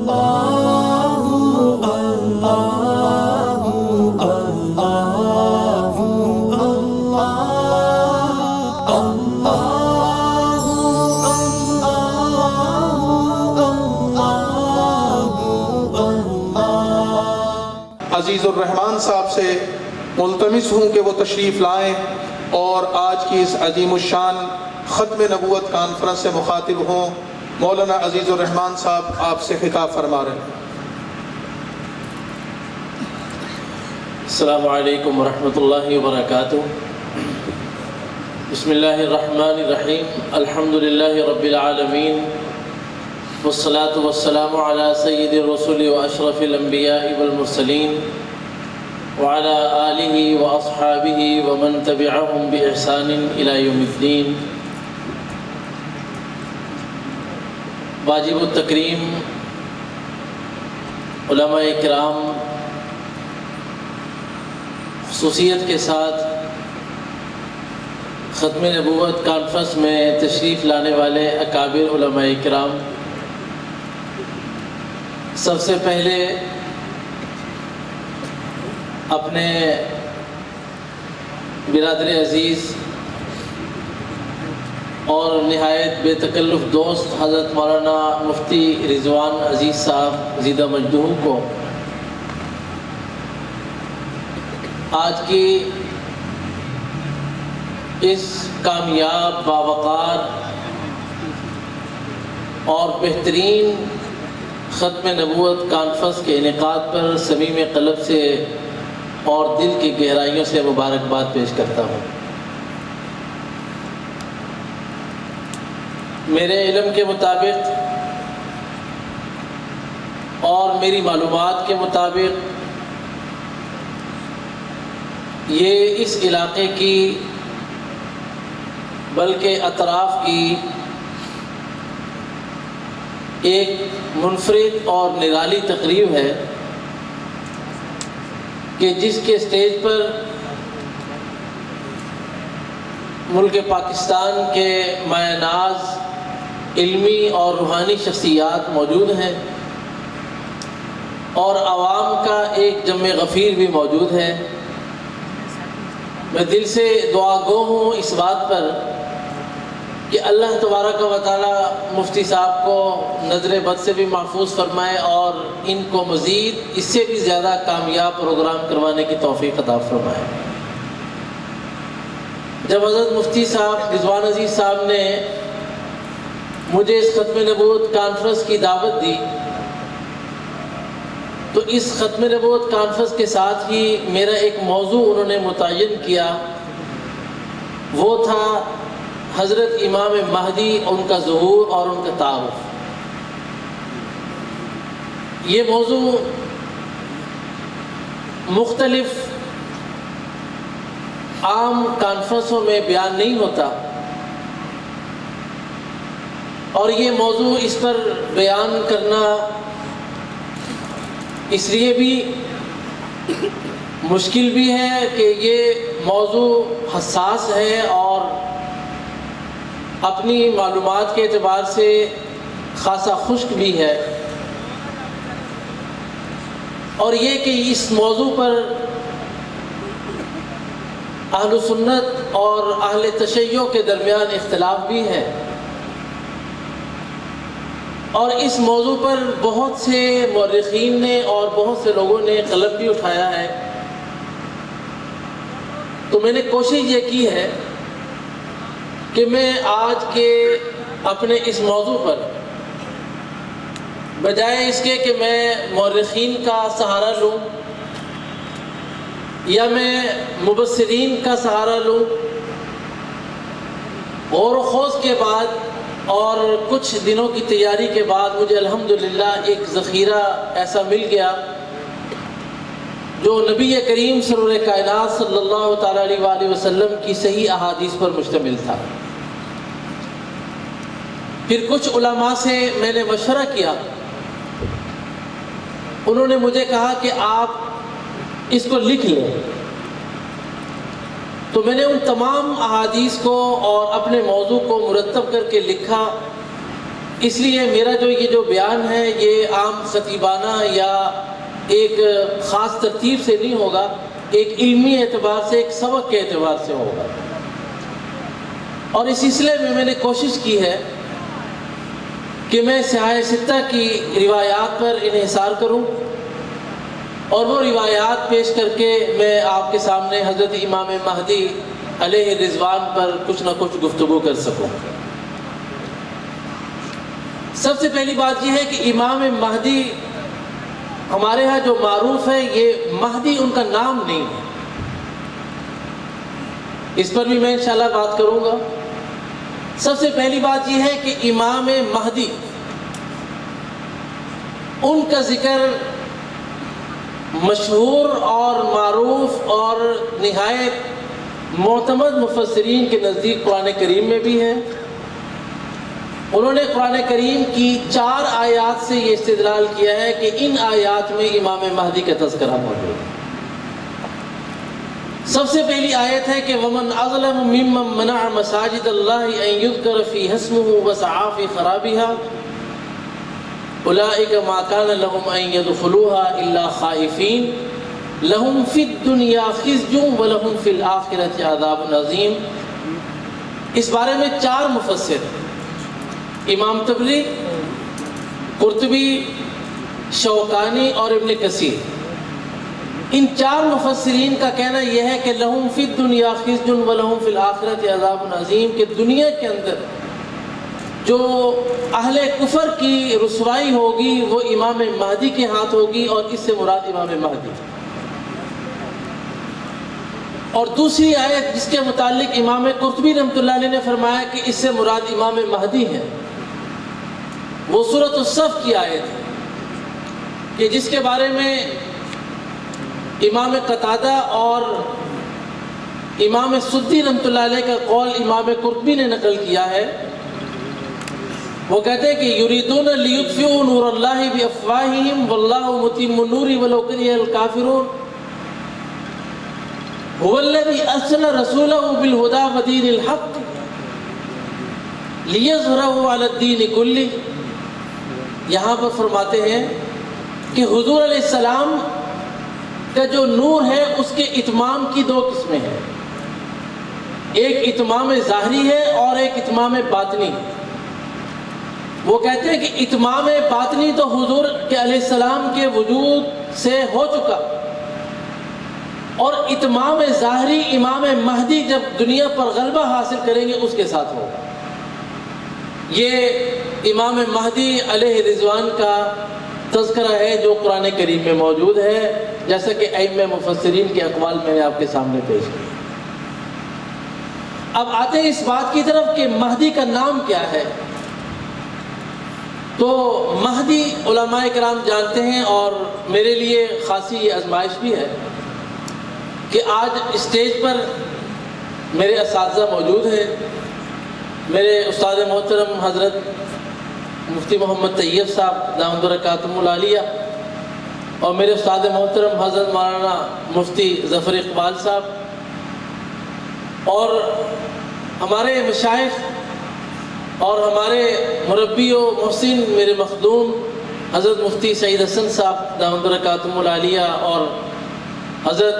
عزیز الرحمان صاحب سے ملتمس ہوں کہ وہ تشریف لائیں اور آج کی اس عظیم الشان ختم نبوت کانفرنس سے مخاطب ہوں۔ مولانا عزیز الرحمان صاحب آپ سے خطاب فرما رہے ہیں۔ السلام علیکم ورحمۃ اللہ وبرکاتہ۔ بسم اللہ الرحمن الرحیم، الحمد للہ رب العالمین، والصلاة والسلام علی سید الرسل واشرف الانبیاء والمرسلین وعلى آلہ واصحابہ ومن تبعہم بإحسان الی یوم الدین۔ واجب التکریم علماء کرام، خصوصیت کے ساتھ ختم نبوت کانفرنس میں تشریف لانے والے اکابر علماء کرام، سب سے پہلے اپنے برادر عزیز اور نہایت بے تکلف دوست حضرت مولانا مفتی رضوان عزیز صاحب زیدہ مجدہ کو آج کی اس کامیاب، باوقار اور بہترین ختم نبوت کانفرنس کے انعقاد پر صمیم قلب سے اور دل کی گہرائیوں سے مبارکباد پیش کرتا ہوں۔ میرے علم کے مطابق اور میری معلومات کے مطابق یہ اس علاقے کی بلکہ اطراف کی ایک منفرد اور نرالی تقریب ہے کہ جس کے اسٹیج پر ملک پاکستان کے مایہ ناز علمی اور روحانی شخصیات موجود ہیں اور عوام کا ایک جمع غفیر بھی موجود ہے۔ میں دل سے دعا گو ہوں اس بات پر کہ اللہ تبارک و تعالی مفتی صاحب کو نظر بد سے بھی محفوظ فرمائے اور ان کو مزید اس سے بھی زیادہ کامیاب پروگرام کروانے کی توفیق عطا فرمائے۔ جب حضرت مفتی صاحب رضوان عزیز صاحب نے مجھے اس ختم نبوت کانفرنس کی دعوت دی تو اس ختم نبوت کانفرنس کے ساتھ ہی میرا ایک موضوع انہوں نے متعین کیا، وہ تھا حضرت امام مہدی، ان کا ظہور اور ان کا تعارف۔ یہ موضوع مختلف عام کانفرنسوں میں بیان نہیں ہوتا اور یہ موضوع اس پر بیان کرنا اس لیے بھی مشکل بھی ہے کہ یہ موضوع حساس ہے اور اپنی معلومات کے اعتبار سے خاصا خشک بھی ہے، اور یہ کہ اس موضوع پر اہل سنت اور اہل تشیع کے درمیان اختلاف بھی ہے، اور اس موضوع پر بہت سے مورخین نے اور بہت سے لوگوں نے قلم بھی اٹھایا ہے۔ تو میں نے کوشش یہ کی ہے کہ میں آج کے اپنے اس موضوع پر بجائے اس کے کہ میں مورخین کا سہارا لوں یا میں مبصرین کا سہارا لوں، غور و خوض کے بعد اور کچھ دنوں کی تیاری کے بعد مجھے الحمدللہ ایک ذخیرہ ایسا مل گیا جو نبی کریم سرور کائنات صلی اللہ تعالیٰ علیہ وآلہ وسلم کی صحیح احادیث پر مشتمل تھا۔ پھر کچھ علماء سے میں نے مشورہ کیا، انہوں نے مجھے کہا کہ آپ اس کو لکھ لیں، تو میں نے ان تمام احادیث کو اور اپنے موضوع کو مرتب کر کے لکھا اس لیے میرا یہ جو بیان ہے یہ عام خطیبانہ یا ایک خاص ترتیب سے نہیں ہوگا، ایک علمی اعتبار سے، ایک سبق کے اعتبار سے ہوگا۔ اور اس سلسلے میں میں نے کوشش کی ہے کہ میں صحاح ستہ کی روایات پر انحصار کروں اور وہ روایات پیش کر کے میں آپ کے سامنے حضرت امام مہدی علیہ رضوان پر کچھ نہ کچھ گفتگو کر سکوں۔ سب سے پہلی بات یہ ہے کہ امام مہدی ہمارے ہاں جو معروف ہے، یہ مہدی ان کا نام نہیں ہے، اس پر بھی میں انشاءاللہ بات کروں گا۔ سب سے پہلی بات یہ ہے کہ امام مہدی ان کا ذکر مشہور اور معروف اور نہایت معتمد مفسرین کے نزدیک قرآن کریم میں بھی ہے۔ انہوں نے قرآن کریم کی 4 آیات سے یہ استدلال کیا ہے کہ ان آیات میں امام مہدی کا تذکرہ موجود ہے۔ سب سے پہلی آیت ہے کہ وَمَنْ أَظْلَمُ مِمَّنْ مَنَعَ مَسَاجِدَ اللَّهِ أَنْ يُذْكَرَ فِيهَا اسْمُهُ وَسَعَىٰ فِي خَرَابِهَا أُولَٰئِكَ مَا كَانَ لَهُمْ أَنْ يَدْخُلُوهَا إِلَّا خَائِفِينَ لَهُمْ فِي الدُّنْيَا خِزْيٌ وَلَهُمْ فِي الْآخِرَةِ عَذَابٌ عَظِيمٌ۔ اس بارے میں 4 مفسر، امام طبری، قرطبی، شوکانی اور ابن کثیر، ان 4 مفسرین کا کہنا یہ ہے کہ لہم فی الدنیا خزی ولہم فی الآخرۃ عذاب عظیم، کہ دنیا کے اندر جو اہل کفر کی رسوائی ہوگی وہ امام مہدی کے ہاتھ ہوگی، اور اس سے مراد امام مہدی۔ اور دوسری آیت جس کے متعلق امام قرطبی رحمۃ اللہ علیہ نے فرمایا کہ اس سے مراد امام مہدی ہے، وہ سورۃ الصف کی آیت ہے کہ جس کے بارے میں امام قتادہ اور امام سدی رحمۃ اللہ علیہ کا قول امام قرطبی نے نقل کیا ہے۔ وہ کہتے ہیں کہ یریدون لیطفئوا نور اللہ بافواہہم واللہ متم نورہ ولو کرہ الکافرون هو الذی ارسل رسولہ بالہدی ودین الحق لیظہرہ علی الدین کلہ۔ یہاں پر فرماتے ہیں کہ حضور علیہ السلام کا جو نور ہے اس کے اتمام کی 2 قسمیں ہیں، ایک اتمام ظاہری ہے اور ایک اتمام باطنی۔ وہ کہتے ہیں کہ اتمام باطنی تو حضور کے علیہ السلام کے وجود سے ہو چکا، اور اتمام ظاہری امام مہدی جب دنیا پر غلبہ حاصل کریں گے اس کے ساتھ ہوگا۔ یہ امام مہدی علیہ رضوان کا تذکرہ ہے جو قرآن کریم میں موجود ہے، جیسا کہ ائمہ مفسرین کے اقوال میں نے آپ کے سامنے پیش کیا۔ اب آتے ہیں اس بات کی طرف کہ مہدی کا نام کیا ہے۔ تو مہدی علماء کرام جانتے ہیں، اور میرے لیے خاصی یہ آزمائش بھی ہے کہ آج اسٹیج پر میرے اساتذہ موجود ہیں، میرے استاد محترم حضرت مفتی محمد طیب صاحب دامت برکاتہم العالیہ، اور میرے استاد محترم حضرت مولانا مفتی ظفر اقبال صاحب، اور ہمارے مشائخ اور ہمارے مربی و محسن میرے مخدوم حضرت مفتی سعید حسن صاحب دامت برکاتہم العالیہ، اور حضرت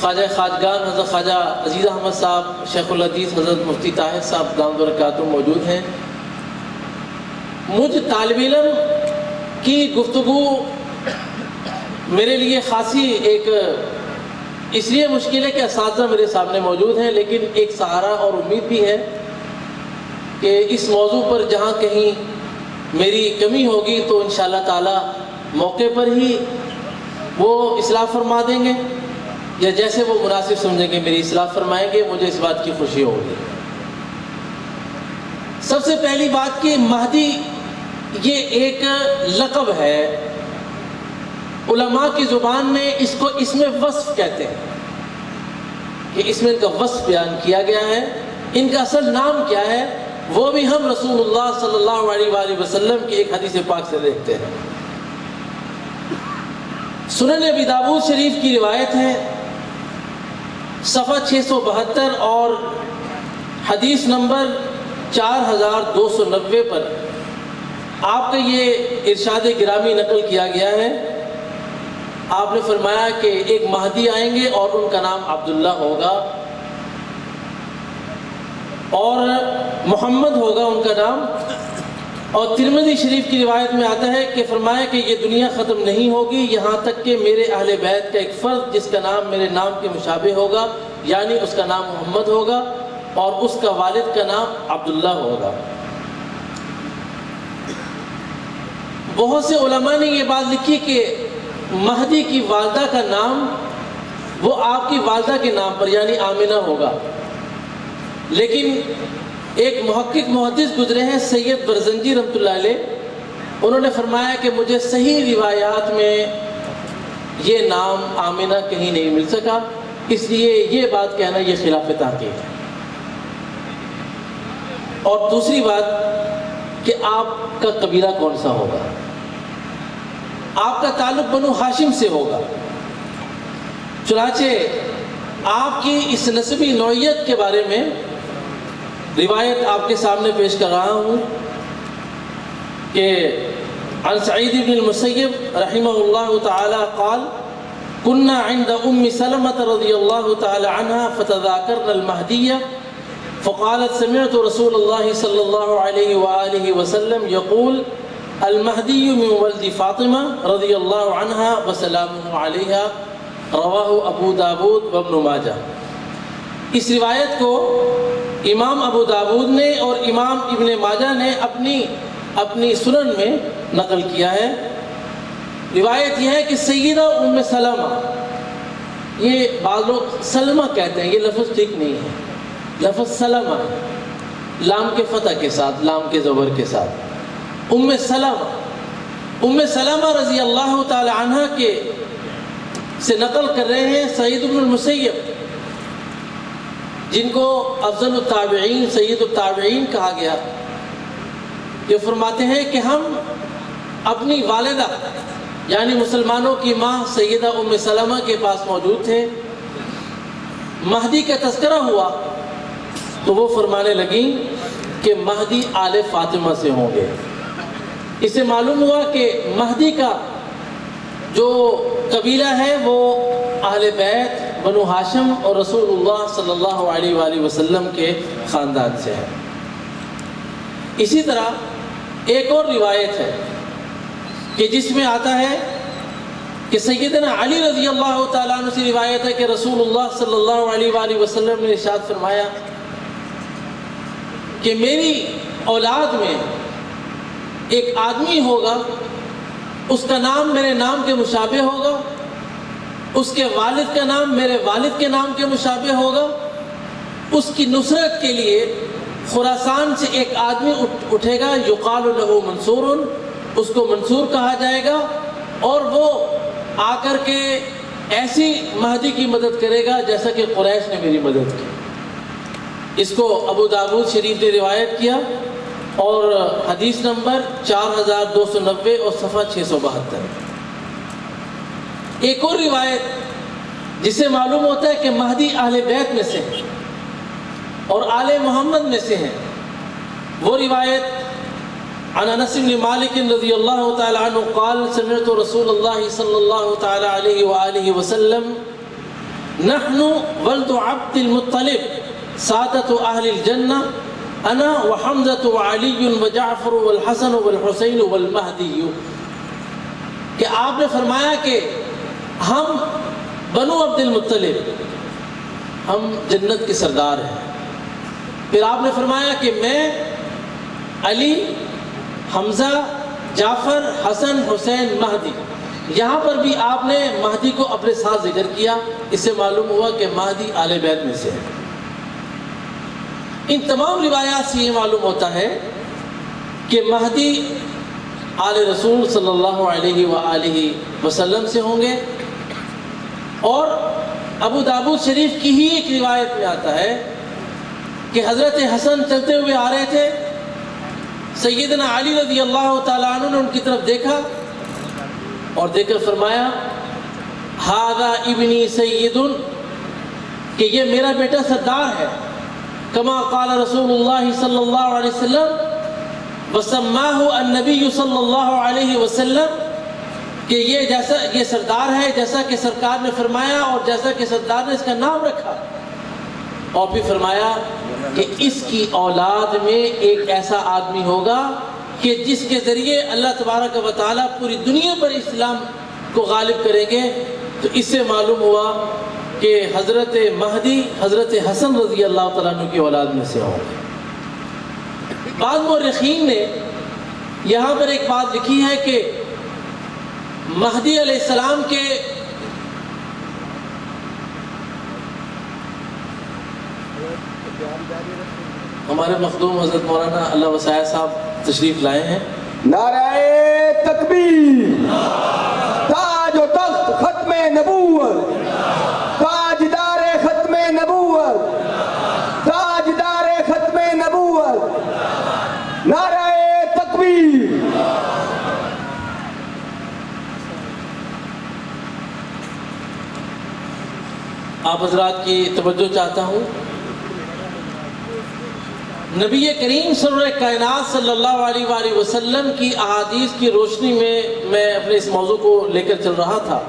خواجہ خواجگان حضرت خواجہ عزیز احمد صاحب، شیخ الحدیث حضرت مفتی طاہر صاحب دامت برکاتہم موجود ہیں۔ مجھ طالب علم کی گفتگو میرے لیے خاصی ایک اس لیے مشکل ہے کہ اساتذہ میرے سامنے موجود ہیں، لیکن ایک سہارا اور امید بھی ہے کہ اس موضوع پر جہاں کہیں میری کمی ہوگی تو انشاءاللہ تعالی موقع پر ہی وہ اصلاح فرما دیں گے، یا جیسے وہ مناسب سمجھیں گے میری اصلاح فرمائیں گے، مجھے اس بات کی خوشی ہوگی۔ سب سے پہلی بات کہ مہدی یہ ایک لقب ہے، علماء کی زبان میں اس کو اسم وصف کہتے ہیں، کہ اس میں ان کا وصف بیان کیا گیا ہے۔ ان کا اصل نام کیا ہے وہ بھی ہم رسول اللہ صلی اللہ علیہ وآلہ وسلم کی ایک حدیث پاک سے دیکھتے ہیں۔ سنن ابی داؤد شریف کی روایت ہے، صفحہ 672 اور حدیث نمبر 4290 پر آپ کا یہ ارشاد گرامی نقل کیا گیا ہے، آپ نے فرمایا کہ ایک مہدی آئیں گے اور ان کا نام عبداللہ ہوگا، اور محمد ہوگا ان کا نام۔ اور ترمذی شریف کی روایت میں آتا ہے کہ فرمایا کہ یہ دنیا ختم نہیں ہوگی یہاں تک کہ میرے اہل بیت کا ایک فرد جس کا نام میرے نام کے مشابہ ہوگا، یعنی اس کا نام محمد ہوگا اور اس کا والد کا نام عبداللہ ہوگا۔ بہت سے علماء نے یہ بات لکھی کہ مہدی کی والدہ کا نام وہ آپ کی والدہ کے نام پر یعنی آمنہ ہوگا، لیکن ایک محقق محدث گزرے ہیں سید برزنجی رحمۃ اللہ علیہ، انہوں نے فرمایا کہ مجھے صحیح روایات میں یہ نام آمنہ کہیں نہیں مل سکا، اس لیے یہ بات کہنا یہ خلاف تحقیق ہے۔ اور دوسری بات کہ آپ کا قبیلہ کون سا ہوگا، آپ کا تعلق بنو ہاشم سے ہوگا، چنانچہ آپ کی اس نسبی نوعیت کے بارے میں روایت آپ کے سامنے پیش کر رہا ہوں کہ عن سعید بن المسیب رحمہ اللہ تعالی قال كنا عند ام سلمة رضی اللہ تعالی عنها فتذاکرنا المہدیہ فقالت سمعت رسول اللہ صلی اللہ علیہ وآلہ وسلم يقول المہدی من ولد فاطمہ رضی اللہ عنہا وسلامہ علیہا، رواہ ابو داود وابن ماجہ۔ اس روایت کو امام ابو داود نے اور امام ابن ماجہ نے اپنی سنن میں نقل کیا ہے۔ روایت یہ ہے کہ سیدہ ام سلمہ، یہ بعض لوگ سلمہ کہتے ہیں، یہ لفظ ٹھیک نہیں ہے، لفظ سلمہ ہے، لام کے فتح کے ساتھ، لام کے زبر کے ساتھ۔ ام سلمہ رضی اللہ تعالی عنہ کے سے نقل کر رہے ہیں سعید بن المسیب، جن کو افضل التابعین سید التابعین کہا گیا، جو فرماتے ہیں کہ ہم اپنی والدہ یعنی مسلمانوں کی ماں سیدہ ام سلمہ کے پاس موجود تھے، مہدی کا تذکرہ ہوا تو وہ فرمانے لگیں کہ مہدی آل فاطمہ سے ہوں گے۔ اس سے معلوم ہوا کہ مہدی کا جو قبیلہ ہے وہ اہل بیت بنو ہاشم اور رسول اللہ صلی اللہ علیہ وآلہ وسلم کے خاندان سے ہے۔ اسی طرح ایک اور روایت ہے کہ جس میں آتا ہے کہ سیدنا علی رضی اللہ تعالیٰ عنہ سے روایت ہے کہ رسول اللہ صلی اللہ علیہ وآلہ وسلم نے ارشاد فرمایا کہ میری اولاد میں ایک آدمی ہوگا، اس کا نام میرے نام کے مشابہ ہوگا، اس کے والد کا نام میرے والد کے نام کے مشابہ ہوگا، اس کی نصرت کے لیے خراسان سے ایک آدمی اٹھے گا، یقال له منصور، اس کو منصور کہا جائے گا، اور وہ آ کر کے ایسی مہدی کی مدد کرے گا جیسا کہ قریش نے میری مدد کی۔ اس کو ابو داود شریف نے روایت کیا اور حدیث نمبر 4290 اور صفحہ 672۔ ایک اور روایت جس سے معلوم ہوتا ہے کہ مہدی اہل بیت میں سے ہیں اور آل محمد میں سے ہیں، وہ روایت عن انس بن مالک رضی اللہ تعالی عنہ قال سمعت رسول اللہ صلی اللہ تعالی علیہ وآلہ وسلم نحن ولد عبد المطلب سادۃ اہل الجنہ انا وحمزۃ وعلی وجعفر والحسن والحسین والمہدی، کہ آپ نے فرمایا کہ ہم بنو عبد المطلب، ہم جنت کے سردار ہیں۔ پھر آپ نے فرمایا کہ میں، علی، حمزہ، جعفر، حسن، حسین، مہدی، یہاں پر بھی آپ نے مہدی کو اپنے ساتھ ذکر کیا۔ اس سے معلوم ہوا کہ مہدی آل بیت میں سے ہے۔ ان تمام روایات سے یہ معلوم ہوتا ہے کہ مہدی آل رسول صلی اللہ علیہ وآلہ وسلم سے ہوں گے۔ اور ابو داود شریف کی ہی ایک روایت میں آتا ہے کہ حضرت حسن چلتے ہوئے آ رہے تھے، سیدنا علی رضی اللہ تعالیٰ عنہ نے ان کی طرف دیکھا اور دیکھ کر فرمایا ھذا ابنی سید، کہ یہ میرا بیٹا سردار ہے، کما قال رسول اللہ صلی اللہ علیہ وسلم، وَسَمَّاهُ النَّبِيُّ صلی اللہ علیہ وسلم کہ یہ سردار ہے جیسا کہ سرکار نے فرمایا اور جیسا کہ سردار نے اس کا نام رکھا، اور پھر فرمایا کہ اس کی اولاد میں ایک ایسا آدمی ہوگا کہ جس کے ذریعے اللہ تبارک و تعالیٰ پوری دنیا پر اسلام کو غالب کریں گے۔ تو اس سے معلوم ہوا کہ حضرت مہدی حضرت حسن رضی اللہ تعالیٰ عنہ کی اولاد میں سے ہوں گے۔ بعض مورخین نے یہاں پر ایک بات لکھی ہے کہ مہدی علیہ السلام کے ہمارے مخدوم حضرت مولانا اللہ وسائع صاحب تشریف لائے ہیں۔ نعرہ تکبیر، تاج و تخت ختم نبوت، تاجدار ختم نبوت، تاجدار ختم نبوت، نعرہ تکبیر۔ آپ حضرات کی توجہ چاہتا ہوں، نبی کریم سرور کائنات صلی اللہ علیہ وآلہ وسلم کی احادیث کی روشنی میں اپنے اس موضوع کو لے کر چل رہا تھا،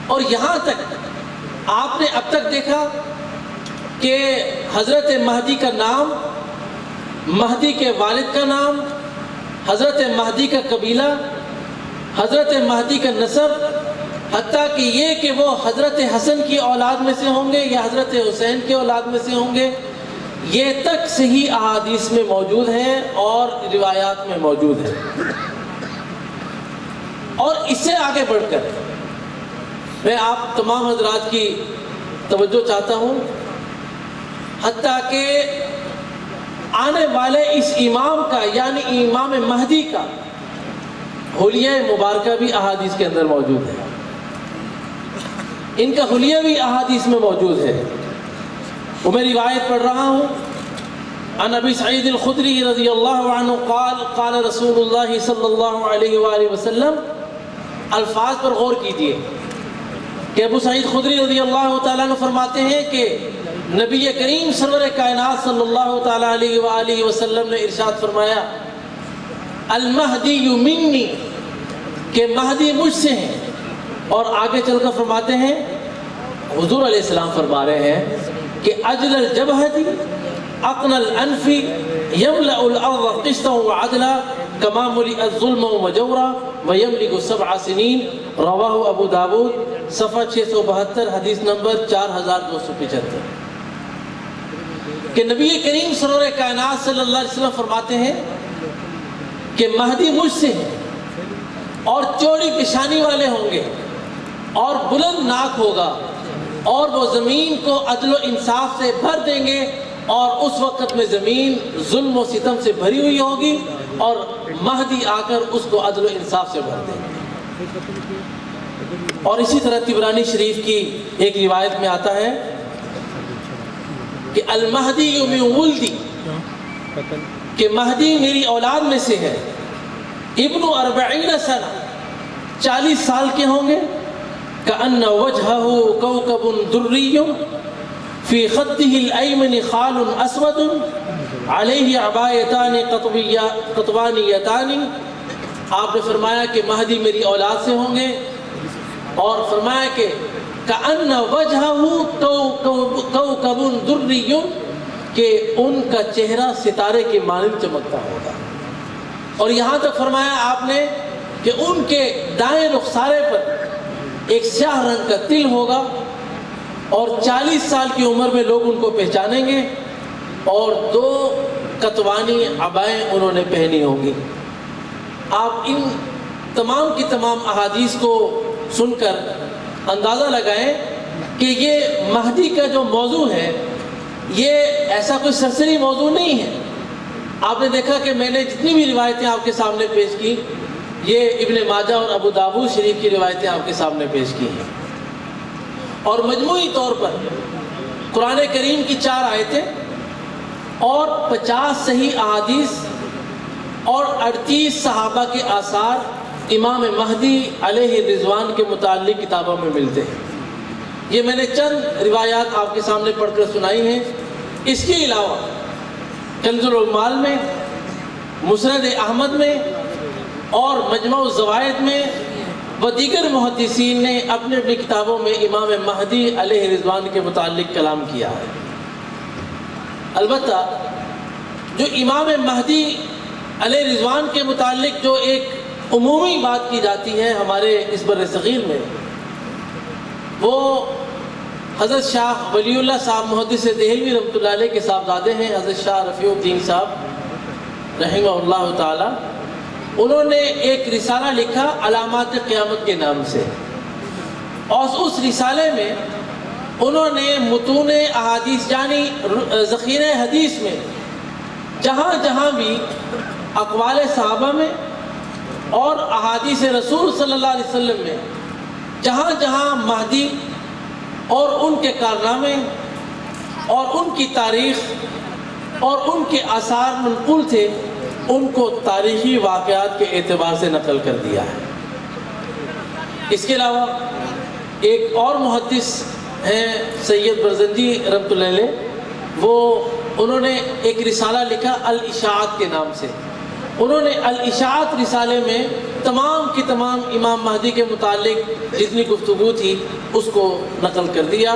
اور یہاں تک آپ نے اب تک دیکھا کہ حضرت مہدی کا نام، مہدی کے والد کا نام، حضرت مہدی کا قبیلہ، حضرت مہدی کا نسب، حتیٰ کہ یہ کہ وہ حضرت حسن کی اولاد میں سے ہوں گے یا حضرت حسین کی اولاد میں سے ہوں گے، یہ تک صحیح احادیث میں موجود ہے اور روایات میں موجود ہے۔ اور اس سے آگے بڑھ کر میں آپ تمام حضرات کی توجہ چاہتا ہوں، حتیٰ کہ آنے والے اس امام کا یعنی امام مہدی کا حلیہ مبارکہ بھی احادیث کے اندر موجود ہے، ان کا حلیہ بھی احادیث میں موجود ہے۔ وہ میں روایت پڑھ رہا ہوں، عن ابی سعید الخدری رضی اللہ عنہ قال قال رسول اللہ صلی اللہ علیہ وآلہ وسلم۔ الفاظ پر غور کیجئے کہ ابو سعید خدری رضی اللہ تعالیٰ عنہ فرماتے ہیں کہ نبی کریم سرور کائنات صلی اللہ تعالیٰ علیہ وآلہ وسلم نے ارشاد فرمایا، المہدی منی، کہ مہدی مجھ سے ہیں، اور آگے چل کر فرماتے ہیں، حضور علیہ السلام فرما رہے ہیں کہ اجل الجبہتی اقن الانفی یملأ الارض قسطا وعدلا کما ملئ الظلم وجورا ویملک 7 سنین، رواہ ابو داود، صفحہ 672، حدیث نمبر 4275۔ کہ نبی کریم سرور کائنات صلی اللہ علیہ وسلم فرماتے ہیں کہ مہدی مجھ سے ہیں اور چوڑی پیشانی والے ہوں گے اور بلند ناک ہوگا، اور وہ زمین کو عدل و انصاف سے بھر دیں گے، اور اس وقت میں زمین ظلم و ستم سے بھری ہوئی ہوگی، اور مہدی آ کر اس کو عدل و انصاف سے بھر دیں گے۔ اور اسی طرح طبرانی شریف کی ایک روایت میں آتا ہے کہ المہدی من ولدی، کہ مہدی میری اولاد میں سے ہے، ابن 40 سنہ، 40 سال کے ہوں گے، کأن وجهه كوكب دري في خده الأيمن خال أسود عليه عبايتان قطوانيتان۔ آپ نے فرمایا کہ مہدی میری اولاد سے ہوں گے، اور فرمایا کہ کأن وجهه كوكب دري، کہ ان کا چہرہ ستارے کے مانند چمکتا ہوگا۔ اور یہاں تک فرمایا آپ نے کہ ان کے دائیں رخسارے پر ایک سیاہ رنگ کا تل ہوگا، اور 40 سال کی عمر میں لوگ ان کو پہچانیں گے، اور 2 قطوانی عبائیں انہوں نے پہنی ہوں گی۔ آپ ان تمام کی تمام احادیث کو سن کر اندازہ لگائیں کہ یہ مہدی کا جو موضوع ہے یہ ایسا کوئی سرسری موضوع نہیں ہے۔ آپ نے دیکھا کہ میں نے جتنی بھی روایتیں آپ کے سامنے پیش کی، یہ ابن ماجہ اور ابو داود شریف کی روایتیں آپ کے سامنے پیش کی ہیں، اور مجموعی طور پر قرآن کریم کی 4 آیتیں اور 50 صحیح احادیث اور 38 صحابہ کے آثار امام مہدی علیہ رضوان کے متعلق کتابوں میں ملتے ہیں۔ یہ میں نے چند روایات آپ کے سامنے پڑھ کر سنائی ہیں۔ اس کے علاوہ کنز العمال میں، مسند احمد میں اور مجمع الزوائد میں و دیگر محدثین نے اپنے اپنی کتابوں میں امام مہدی علیہ رضوان کے متعلق کلام کیا ہے۔ البتہ جو امام مہدی علیہ رضوان کے متعلق جو ایک عمومی بات کی جاتی ہے ہمارے اس بر صغیر میں، وہ حضرت شاہ ولی اللہ صاحب محدث دہلوی رحمۃ اللہ علیہ کے صاحبزادے ہیں، حضرت شاہ رفیع الدین صاحب رحمہ اللہ تعالی۔ انہوں نے ایک رسالہ لکھا علامات قیامت کے نام سے، اور اس رسالے میں انہوں نے متون احادیث یعنی ذخیرہ حدیث میں جہاں جہاں بھی اقوال صحابہ میں اور احادیث رسول صلی اللہ علیہ وسلم میں جہاں جہاں مہدی اور ان کے کارنامے اور ان کی تاریخ اور ان کے آثار منقول تھے، ان کو تاریخی واقعات کے اعتبار سے نقل کر دیا ہے۔ اس کے علاوہ ایک اور محدث ہیں سید برزندی رحمۃ اللہ علیہ، انہوں نے ایک رسالہ لکھا الاشاعات کے نام سے۔ انہوں نے الاشاعات رسالے میں تمام کی تمام امام مہدی کے متعلق جتنی گفتگو تھی اس کو نقل کر دیا،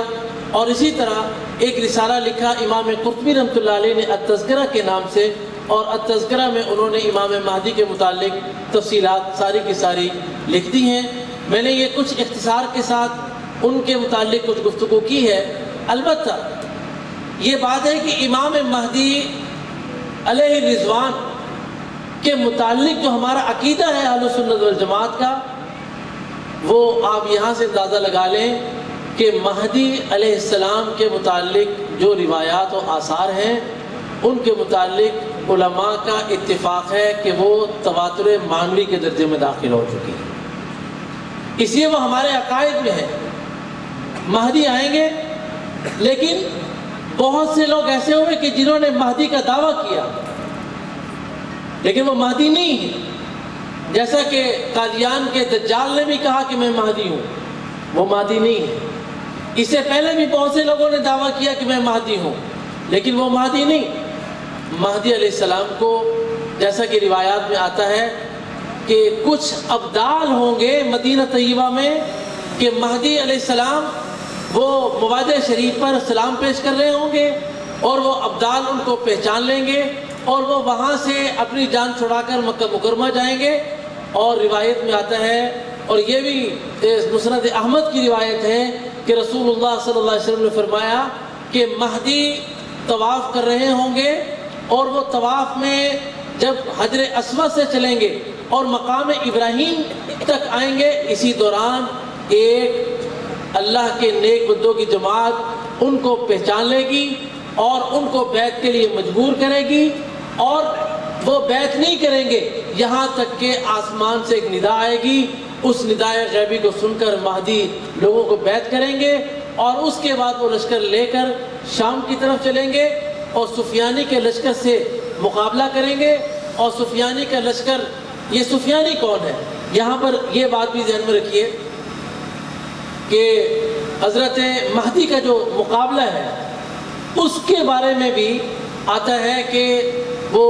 اور اسی طرح ایک رسالہ لکھا امام قرطبی رحمۃ اللہ علیہ نے التذکرہ کے نام سے، اور التذکرہ میں انہوں نے امام مہدی کے متعلق تفصیلات ساری کی ساری لکھ دی ہیں۔ میں نے یہ کچھ اختصار کے ساتھ ان کے متعلق کچھ گفتگو کی ہے۔ البتہ یہ بات ہے کہ امام مہدی علیہ رضوان کے متعلق جو ہمارا عقیدہ ہے اہل سنت والجماعت کا، وہ آپ یہاں سے اندازہ لگا لیں کہ مہدی علیہ السلام کے متعلق جو روایات و آثار ہیں ان کے متعلق علماء کا اتفاق ہے کہ وہ تواتر معنوی کے درجے میں داخل ہو چکی ہے۔ اس لیے وہ ہمارے عقائد میں ہے۔ مہدی آئیں گے، لیکن بہت سے لوگ ایسے ہوئے کہ جنہوں نے مہدی کا دعویٰ کیا لیکن وہ مہدی نہیں ہے، جیسا کہ قادیان کے دجال نے بھی کہا کہ میں مہدی ہوں، وہ مہدی نہیں ہے۔ اس سے پہلے بھی بہت سے لوگوں نے دعویٰ کیا کہ میں مہدی ہوں، لیکن وہ مہدی نہیں۔ مہدی علیہ السلام کو جیسا کہ روایات میں آتا ہے کہ کچھ ابدال ہوں گے مدینہ طیبہ میں کہ مہدی علیہ السلام وہ مواد شریف پر سلام پیش کر رہے ہوں گے، اور وہ ابدال ان کو پہچان لیں گے، اور وہ وہاں سے اپنی جان چھڑا کر مکہ مکرمہ جائیں گے۔ اور روایت میں آتا ہے، اور یہ بھی مسند احمد کی روایت ہے کہ رسول اللہ صلی اللہ علیہ وسلم نے فرمایا کہ مہدی طواف کر رہے ہوں گے، اور وہ طواف میں جب حجر اسود سے چلیں گے اور مقام ابراہیم تک آئیں گے، اسی دوران ایک اللہ کے نیک بندوں کی جماعت ان کو پہچان لے گی اور ان کو بیعت کے لیے مجبور کرے گی، اور وہ بیعت نہیں کریں گے یہاں تک کہ آسمان سے ایک ندا آئے گی۔ اس ندائے غیبی کو سن کر مہدی لوگوں کو بیعت کریں گے، اور اس کے بعد وہ لشکر لے کر شام کی طرف چلیں گے اور سفیانی کے لشکر سے مقابلہ کریں گے۔ اور سفیانی کا لشکر، یہ سفیانی کون ہے؟ یہاں پر یہ بات بھی ذہن میں رکھیے کہ حضرت مہدی کا جو مقابلہ ہے اس کے بارے میں بھی آتا ہے کہ وہ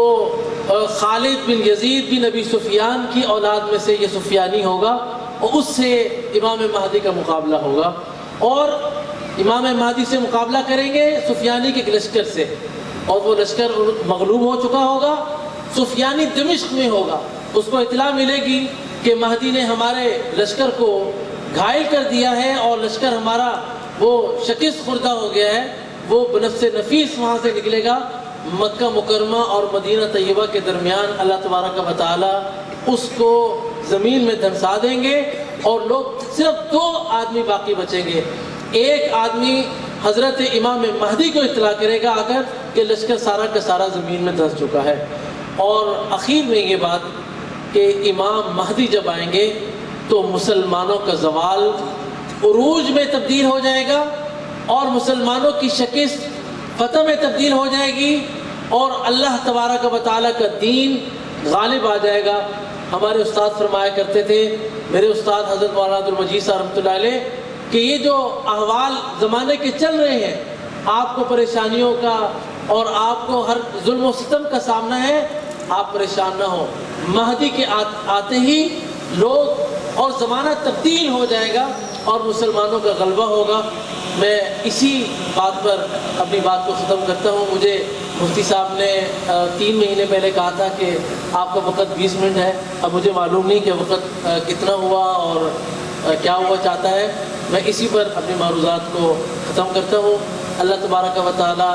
خالد بن یزید بن ابی سفیان کی اولاد میں سے یہ سفیانی ہوگا، اور اس سے امام مہدی کا مقابلہ ہوگا، اور امام مہدی سے مقابلہ کریں گے سفیانی کے لشکر سے، اور وہ لشکر مغلوب ہو چکا ہوگا۔ سفیانی دمشق میں ہوگا، اس کو اطلاع ملے گی کہ مہدی نے ہمارے لشکر کو گھائل کر دیا ہے اور لشکر ہمارا وہ شکست خوردہ ہو گیا ہے۔ وہ بنفس نفیس وہاں سے نکلے گا، مکہ مکرمہ اور مدینہ طیبہ کے درمیان اللہ تبارک و تعالی اس کو زمین میں دھنسا دیں گے، اور لوگ صرف 2 آدمی باقی بچیں گے۔ ایک آدمی حضرت امام مہدی کو اطلاع کرے گا آ کر کہ لشکر سارا کا سارا زمین میں دھنس چکا ہے۔ اور اخیر میں یہ بات کہ امام مہدی جب آئیں گے تو مسلمانوں کا زوال عروج میں تبدیل ہو جائے گا، اور مسلمانوں کی شکست فتح میں تبدیل ہو جائے گی، اور اللہ تبارک و تعالیٰ کا دین غالب آ جائے گا۔ ہمارے استاد فرمایا کرتے تھے، میرے استاد حضرت مولانا عبدالمجید صاحب رحمۃ اللہ علیہ، کہ یہ جو احوال زمانے کے چل رہے ہیں، آپ کو پریشانیوں کا، اور آپ کو ہر ظلم و ستم کا سامنا ہے، آپ پریشان نہ ہو، مہدی کے آتے ہی لوگ اور زمانہ تبدیل ہو جائے گا اور مسلمانوں کا غلبہ ہوگا۔ میں اسی بات پر اپنی بات کو ختم کرتا ہوں۔ مجھے مفتی صاحب نے 3 مہینے پہلے کہا تھا کہ آپ کا وقت 20 منٹ ہے، اب مجھے معلوم نہیں کہ وقت کتنا ہوا اور کیا ہوا چاہتا ہے۔ میں اسی پر اپنی معروضات کو ختم کرتا ہوں۔ اللہ تبارک و تعالیٰ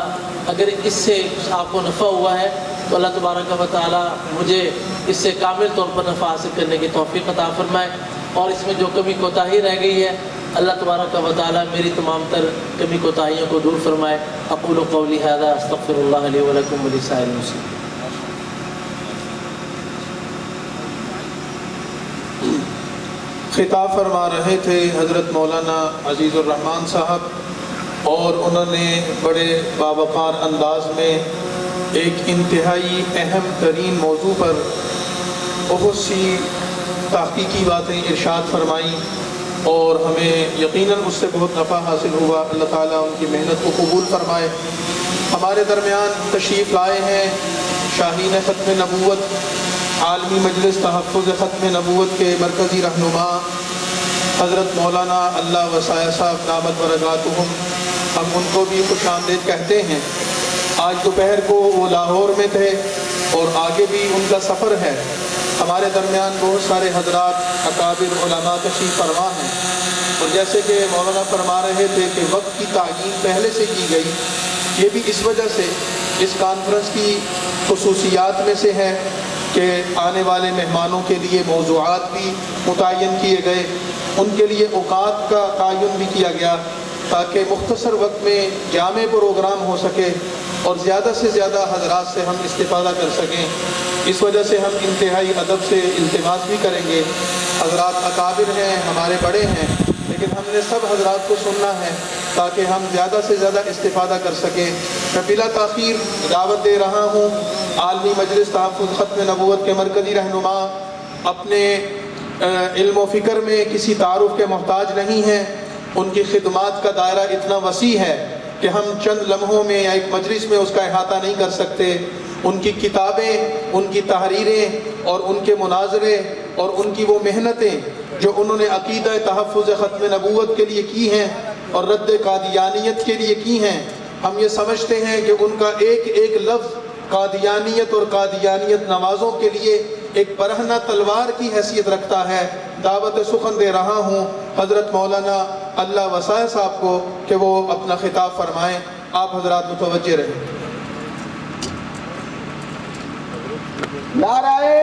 اگر اس سے آپ کو نفع ہوا ہے تو اللہ تبارک و تعالیٰ مجھے اس سے کامل طور پر نفع حاصل کرنے کی توفیق عطا فرمائے، اور اس میں جو کمی کوتاہی رہ گئی ہے اللہ تبارک و تعالیٰ میری تمام تر کمی کوتاہیوں کو دور فرمائے۔ اقول قولی ھذا استغفر اللہ لی ولکم ولسائر المسلمین۔ خطاب فرما رہے تھے حضرت مولانا عزیز الرحمان صاحب، اور انہوں نے بڑے باوقار انداز میں ایک انتہائی اہم ترین موضوع پر بہت سی تحقیقی باتیں ارشاد فرمائیں، اور ہمیں یقیناً اس سے بہت نفع حاصل ہوا۔ اللہ تعالیٰ ان کی محنت کو قبول فرمائے۔ ہمارے درمیان تشریف لائے ہیں شاہین ختم نبوت، عالمی مجلس تحفظ ختم نبوت کے مرکزی رہنما حضرت مولانا اللہ وسائع صاحب دامت برکاتہم۔ ہم ان کو بھی خوش آمدید کہتے ہیں۔ آج دوپہر کو وہ لاہور میں تھے اور آگے بھی ان کا سفر ہے۔ ہمارے درمیان بہت سارے حضرات اکابر علماء تشریف فرما ہیں، اور جیسے کہ مولانا فرما رہے تھے کہ وقت کی تعیین پہلے سے کی گئی، یہ بھی اس وجہ سے اس کانفرنس کی خصوصیات میں سے ہے کہ آنے والے مہمانوں کے لیے موضوعات بھی متعین کیے گئے، ان کے لیے اوقات کا تعین بھی کیا گیا تاکہ مختصر وقت میں جامع پروگرام ہو سکے اور زیادہ سے زیادہ حضرات سے ہم استفادہ کر سکیں۔ اس وجہ سے ہم انتہائی ادب سے التماس بھی کریں گے۔ حضرات اکابر ہیں، ہمارے بڑے ہیں، لیکن ہم نے سب حضرات کو سننا ہے تاکہ ہم زیادہ سے زیادہ استفادہ کر سکیں۔ میں بلا تاخیر دعوت دے رہا ہوں عالمی مجلس تحفظ ختم نبوت کے مرکزی رہنما، اپنے علم و فکر میں کسی تعارف کے محتاج نہیں ہیں۔ ان کی خدمات کا دائرہ اتنا وسیع ہے کہ ہم چند لمحوں میں یا ایک مجلس میں اس کا احاطہ نہیں کر سکتے۔ ان کی کتابیں، ان کی تحریریں اور ان کے مناظرے اور ان کی وہ محنتیں جو انہوں نے عقیدہ تحفظ ختم نبوت کے لیے کی ہیں اور رد قادیانیت کے لیے کی ہیں، ہم یہ سمجھتے ہیں کہ ان کا ایک ایک لفظ قادیانیت اور قادیانیت نوازوں کے لیے ایک برہنہ تلوار کی حیثیت رکھتا ہے۔ دعوت سخن دے رہا ہوں حضرت مولانا اللہ وسائع صاحب کو کہ وہ اپنا خطاب فرمائیں۔ آپ حضرات متوجہ رہیں۔ نعرہ